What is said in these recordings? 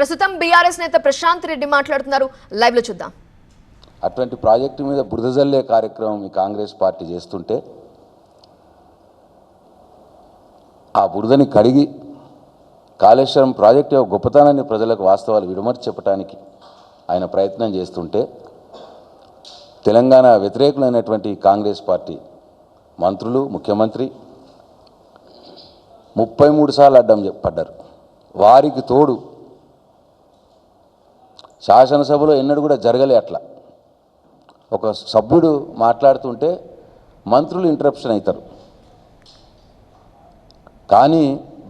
ప్రస్తుతం బీఆర్ఎస్ నేత ప్రశాంత్ రెడ్డి మాట్లాడుతున్నారు. లైవ్ లో చూద్దాం. అటువంటి ప్రాజెక్టు మీద బురద జల్లే కార్యక్రమం ఈ కాంగ్రెస్ పార్టీ చేస్తుంటే ఆ బురదని కడిగి కాళేశ్వరం ప్రాజెక్టు యొక్క గొప్పతనాన్ని ప్రజలకు వాస్తవాలు విడమర్చి చెప్పడానికి ఆయన ప్రయత్నం చేస్తుంటే తెలంగాణ వ్యతిరేకులైనటువంటి కాంగ్రెస్ పార్టీ మంత్రులు, ముఖ్యమంత్రి 33 సార్లు అడ్డం పడ్డారు. వారికి తోడు శాసనసభలో ఎన్నడూ కూడా జరగలే. అట్లా ఒక సభ్యుడు మాట్లాడుతుంటే మంత్రులు ఇంటరప్షన్ అవుతారు. కానీ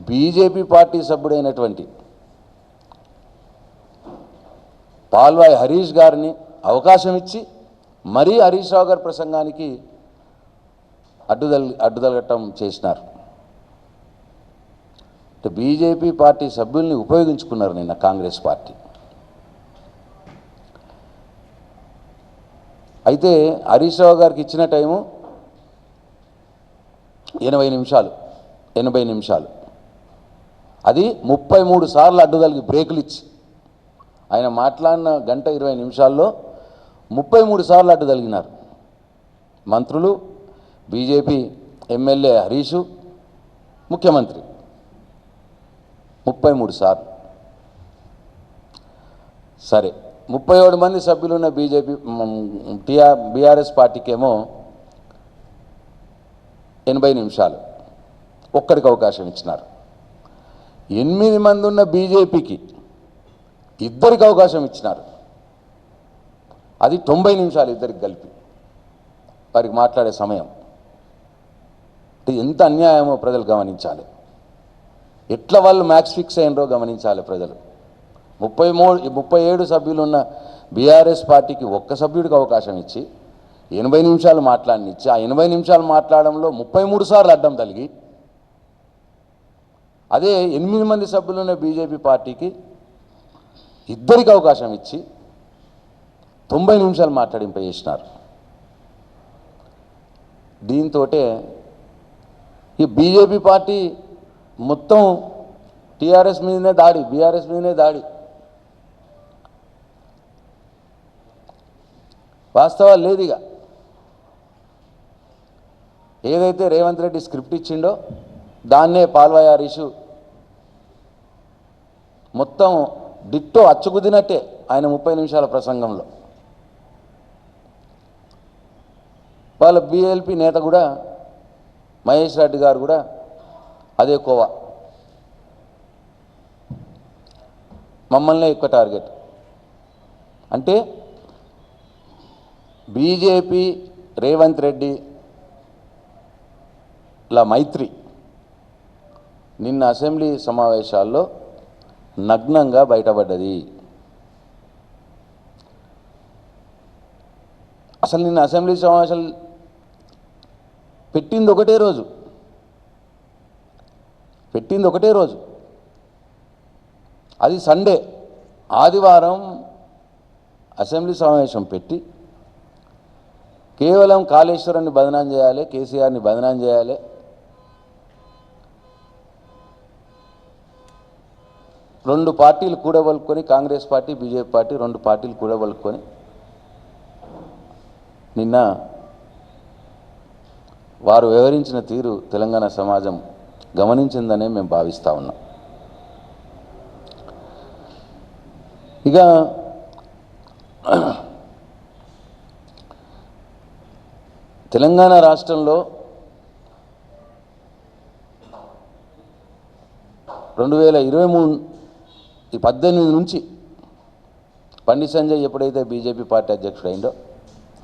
బీజేపీ పార్టీ సభ్యుడైనటువంటి పాల్వాయి హరీష్ గారిని అవకాశం ఇచ్చి మరీ హరీష్ రావు గారి ప్రసంగానికి అడ్డుదలగటం చేసినారు. బీజేపీ పార్టీ సభ్యుల్ని ఉపయోగించుకున్నారు నిన్న కాంగ్రెస్ పార్టీ. అయితే హరీష్ రావు గారికి ఇచ్చిన టైము 80 నిమిషాలు. అది 33 సార్లు అడ్డుదలకి బ్రేకులు ఇచ్చి ఆయన మాట్లాడిన 1:20 నిమిషాల్లో 33 సార్లు అడ్డుదలిగినారు. మంత్రులు, బీజేపీ ఎమ్మెల్యే హరీషు, ముఖ్యమంత్రి 33 సార్లు. సరే, 37 మంది సభ్యులున్న బీజేపీ బీఆర్ఎస్ పార్టీకేమో 80 నిమిషాలు ఒక్కడికి అవకాశం ఇచ్చినారు. 8 మంది ఉన్న బీజేపీకి ఇద్దరికి అవకాశం ఇచ్చినారు. అది 90 నిమిషాలు ఇద్దరికి కలిపి వారికి మాట్లాడే సమయం. ఎంత అన్యాయమో ప్రజలు గమనించాలి. ఎట్లా వాళ్ళు మ్యాక్స్ ఫిక్స్ అయినరో గమనించాలి ప్రజలు. 37 సభ్యులున్న బీఆర్ఎస్ పార్టీకి ఒక్క సభ్యుడికి అవకాశం ఇచ్చి 80 నిమిషాలు మాట్లాడనిచ్చి ఆ 80 నిమిషాలు మాట్లాడడంలో 33 సార్లు అడ్డం తగిలి, అదే 8 మంది సభ్యులున్న బీజేపీ పార్టీకి ఇద్దరికి అవకాశం ఇచ్చి 90 నిమిషాలు మాట్లాడింపజేసినారు. దీంతో ఈ బీజేపీ పార్టీ మొత్తం టీఆర్ఎస్ మీదనే దాడి, బీఆర్ఎస్ మీదనే దాడి. వాస్తవాలు లేదు. ఇక ఏదైతే రేవంత్ రెడ్డి స్క్రిప్ట్ ఇచ్చిండో దాన్నే పాల్వాయి హరీష్ మొత్తం డిట్టో అచ్చుకుదినట్టే ఆయన 30 నిమిషాల ప్రసంగంలో. వాళ్ళ బీఎల్పీ నేత కూడా మహేష్ రెడ్డి గారు కూడా అదే కోవా, మమ్మల్నే ఎక్కువ టార్గెట్. అంటే బీజేపీ రేవంత్ రెడ్డి లా మైత్రి నిన్న అసెంబ్లీ సమావేశాల్లో నగ్నంగా బయటపడ్డది. అసలు నిన్న అసెంబ్లీ సమావేశాలు పెట్టింది ఒకటే రోజు, అది సండే. ఆదివారం అసెంబ్లీ సమావేశం పెట్టి కేవలం కాళేశ్వరాన్ని బదనాం చేయాలి, కేసీఆర్ని బదనాం చేయాలి, రెండు పార్టీలు కూడబలుకొని, కాంగ్రెస్ పార్టీ, బీజేపీ పార్టీ 2 పార్టీలు కూడబలుకొని నిన్న వారు వ్యవహరించిన తీరు తెలంగాణ సమాజం గమనించిందనే మేము భావిస్తూ ఉన్నాం. ఇక తెలంగాణ రాష్ట్రంలో 2018 నుంచి బండి సంజయ్ ఎప్పుడైతే బీజేపీ పార్టీ అధ్యక్షుడైందో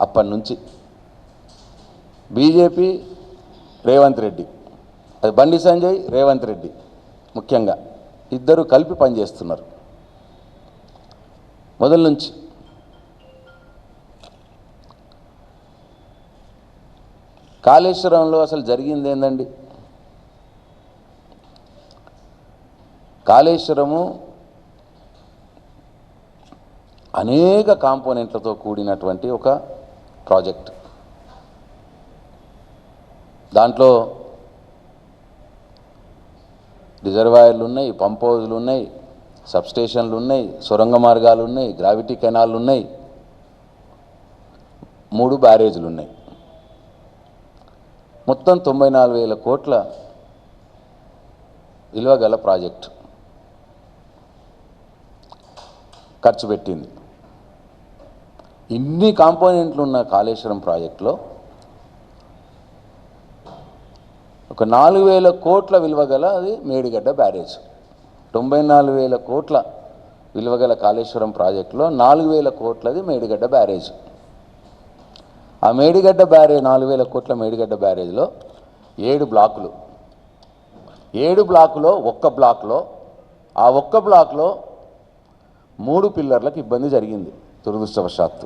అప్పటి నుంచి బీజేపీ రేవంత్ రెడ్డి, అది బండి సంజయ్ రేవంత్ రెడ్డి ముఖ్యంగా ఇద్దరు కలిపి పనిచేస్తున్నారు మొదల నుంచి. కాళేశ్వరంలో అసలు జరిగింది ఏందండి? కాళేశ్వరము అనేక కాంపోనెంట్లతో కూడినటువంటి ఒక ప్రాజెక్ట్. దాంట్లో రిజర్వాయర్లు ఉన్నాయి, పంప్ హౌజులు ఉన్నాయి, సబ్స్టేషన్లు ఉన్నాయి, సొరంగ మార్గాలు ఉన్నాయి, గ్రావిటీ కెనాల్లు ఉన్నాయి, 3 బ్యారేజీలు ఉన్నాయి. మొత్తం 94,000 కోట్ల విలువ గల ప్రాజెక్టు ఖర్చు పెట్టింది. ఇన్ని కాంపోనెంట్లు ఉన్న కాళేశ్వరం ప్రాజెక్టులో ఒక 4,000 కోట్ల విలువ గల అది మేడిగడ్డ బ్యారేజ్. 94,000 కోట్ల విలువ గల కాళేశ్వరం ప్రాజెక్టులో 4,000 కోట్లది మేడిగడ్డ బ్యారేజ్. ఆ మేడిగడ్డ బ్యారేజ్ 4,000 కోట్ల మేడిగడ్డ బ్యారేజ్లో 7 బ్లాకులు. 7 బ్లాకులో ఒక్క బ్లాక్లో 3 పిల్లర్లకు ఇబ్బంది జరిగింది దురదృష్టవశాత్తు.